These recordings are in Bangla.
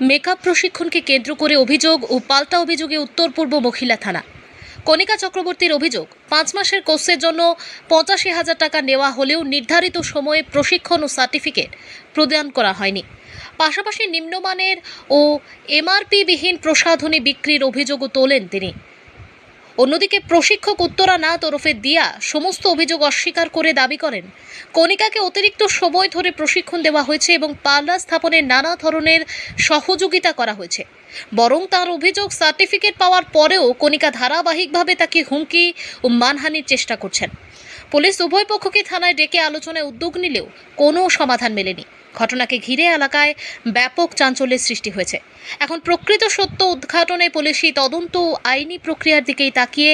মেকআপ প্রশিক্ষণকে কেন্দ্র করে অভিযোগ ও পাল্টা অভিযোগে উত্তর পূর্ব মহিলা থানা। কণিকা চক্রবর্তীর অভিযোগ, 5 মাসের কোর্সের জন্য 85,000 টাকা নেওয়া হলেও নির্ধারিত সময়ে প্রশিক্ষণ ও সার্টিফিকেট প্রদান করা হয়নি। পাশাপাশি নিম্নমানের ও এমআরপি বিহীন প্রসাধনী বিক্রির অভিযোগও তোলেন তিনি। অন্যদিকে প্রশিক্ষক উত্তরা নাথ ওরফে দিয়া সমস্ত অভিযোগ অস্বীকার করে দাবি করেন, কণিকাকে অতিরিক্ত সময় ধরে প্রশিক্ষণ দেওয়া হয়েছে এবং পার্লার স্থাপনের নানা ধরনের সহযোগিতা করা হয়েছে। বরং তার অভিযোগ, সার্টিফিকেট পাওয়ার পরেও কণিকা ধারাবাহিকভাবে তাকে হুমকি ও মানহানির চেষ্টা করছেন। পুলিশ উভয় পক্ষকে থানায় ডেকে আলোচনায় উদ্যোগ নিলেও কোনো সমাধান মেলেনি। ঘটনাকে ঘিরে এলাকায় ব্যাপক চাঞ্চল্যের সৃষ্টি হয়েছে। এখন প্রকৃত সত্য উদ্ঘাটনে পুলিশি তদন্ত আইনি প্রক্রিয়ার দিকেই তাকিয়ে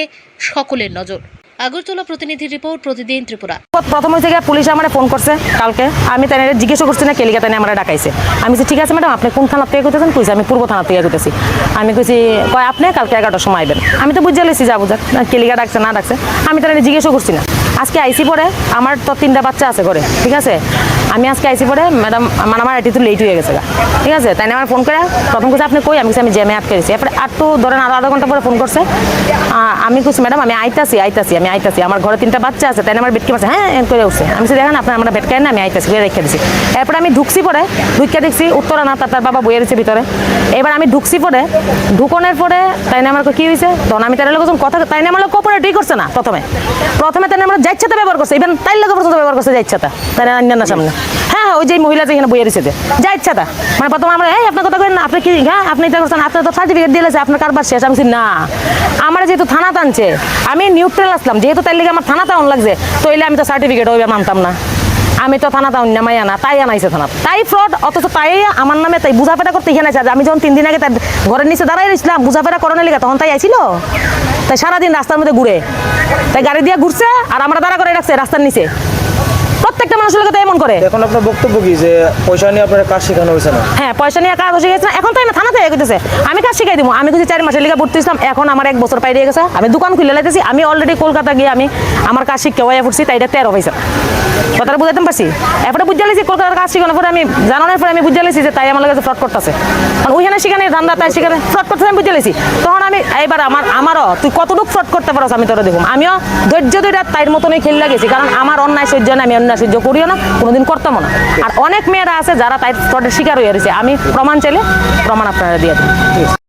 সকলের নজর। আগরতলা প্রতিনিধি রিপোর্ট, প্রতিদিন ত্রিপুরা। প্রথম হয়েছে পুলিশ আমার ফোন করছে কালকে, আমি তাই জিজ্ঞেস করছি না কেলিকা তাই আমার ডাকাইছে। আমি ঠিক আছে ম্যাডাম, আপনি কোন থানা থেকে করতেছেন? কইছে আমি পূর্ব থানা থেকে করতেছি। আমি কইছি কয় আপনি কালকে 11টার সময় আইবেন। আমি তো বুঝে লেছি যাবো যাক, কেলিকা ডাকছে না ডাকছে আমি তাই জিজ্ঞেসও করছি না। আজকে আইসি পরে আমার তো 3টা বাচ্চা আছে ঘরে, ঠিক আছে। আমি আজকে আইসি পরে ম্যাডাম আমার একটু লেট হয়ে গেছে, ঠিক আছে। তাই আমার ফোন করে প্রথম কইছে আপনি কই? আমি আমি জ্যামে আটকে গেছি। এরপরে আর তো ধরেন আরো আধা ঘন্টা পরে ফোন করছে। আমি কইছি ম্যাডাম আমি আইতাছি আমার ঘরে 3টা বাচ্চা আছে। তাই আমার বেটকে পাচ্ছে হ্যাঁ করে উঠছে। আমি দেখেন আপনার আমরা বেটকাই না, আমি আইতাছি রেখে দিছি। এরপরে আমি ঢুকছি পরে ঢুকে দেখছি উত্তরা না তার বাবা বইয়ে রয়েছে ভিতরে। এবার আমি ঢুকছি পরে ঢুকনের পরে তাই না আমার কি হয়েছে তখন আমি তার লোক কথা তাই না আমার লোক কোঅপারেটই করছে না। প্রথমে তাই আমরা যাইচ্ছাতে ব্যবহার করছে, ইভেন তাই লোক পর্যন্ত ব্যবহার করছে যাইচ্ছাতা তাই না সামনে। হ্যাঁ ওই যে মহিলা যেখানে বইয়ে রয়েছে যাইচ্ছাতা মানে প্রথমে আমরা এই আপনার কথা করেন না, আপনি কি হ্যাঁ আপনি এটা করছেন, আপনার তো সার্টিফিকেট দিয়েছে, আপনার কারবার শেষ। আমি না আমার যেহেতু থানা টানছে আমি নিউট্রাল আসলাম, যেহেতু তাই লেগে আমার থানা টাউন লাগছে তো এলে আমি তো সার্টিফিকেট ওইভাবে মানতাম না। আমি তো থানা টাউন নামাই আনা তাই আনাইছে থানা, তাই ফ্রড। অথচ তাই আমার নামে তাই বুঝাপেটা করতে এখানে আছে। আমি যখন 3 দিন আগে তার ঘরের নিচে দাঁড়াই রয়েছিলাম বুঝাপেটা করানোর লেগে, তখন তাই আইছিল। তাই সারাদিন রাস্তার মধ্যে ঘুরে তাই গাড়ি দিয়ে ঘুরছে আর আমরা দাঁড়া করে রাখছে রাস্তার নিচে। প্রত্যেকটা মানুষের লোক এমন করে। এখন আপনার বক্তব্য কি যে পয়সা নিয়ে আপনার কাজ শেখানো হয়েছে না? হ্যাঁ পয়সা নিয়ে কাজ শিখেছে, এখন তাই না থানা থেকে গেছে আমি কাজ শিখাই দিব। আমি কিছু 4 মাসের লিগে ভর্তি হয়েছিলাম, এখন আমার 1 বছর পাইয়ে গেছে। আমি দোকান খুলে লাইতেছি। আমি অলরেডি কলকাতা গিয়ে আমি আমার কাজ শিখে হয়ে পড়ছি, তাই এটা 13 পয়সা কথাটা বুঝাইতে পারছি। এরপরে বুঝে লেছি কলকাতার কাজ শিখানোর পরে আমি জানানোর পরে আমি বুঝে লেছি যে তাই আমার কাছে ফ্রড করতেছে। কারণ ওইখানে সেখানে ধান্দা তাই সেখানে ফ্রড করতেছে আমি বুঝে লেছি। তখন আমি এইবার আমারও তুই কতটুকু ফ্রড করতে পারো আমি তোরা দেখুন। আমিও ধৈর্য ধরে তাইর মতনই খেলে লাগেছি, কারণ আমার অন্যায় সহ্য না, আমি অন্যায় সহ্য করিও না, কোনোদিন করতামও না। আর অনেক মেয়েরা আছে যারা তাই ফ্রডের শিকার হয়ে রয়েছে। আমি প্রমাণ চাইলে প্রমাণ আপনারা দিয়ে দিন।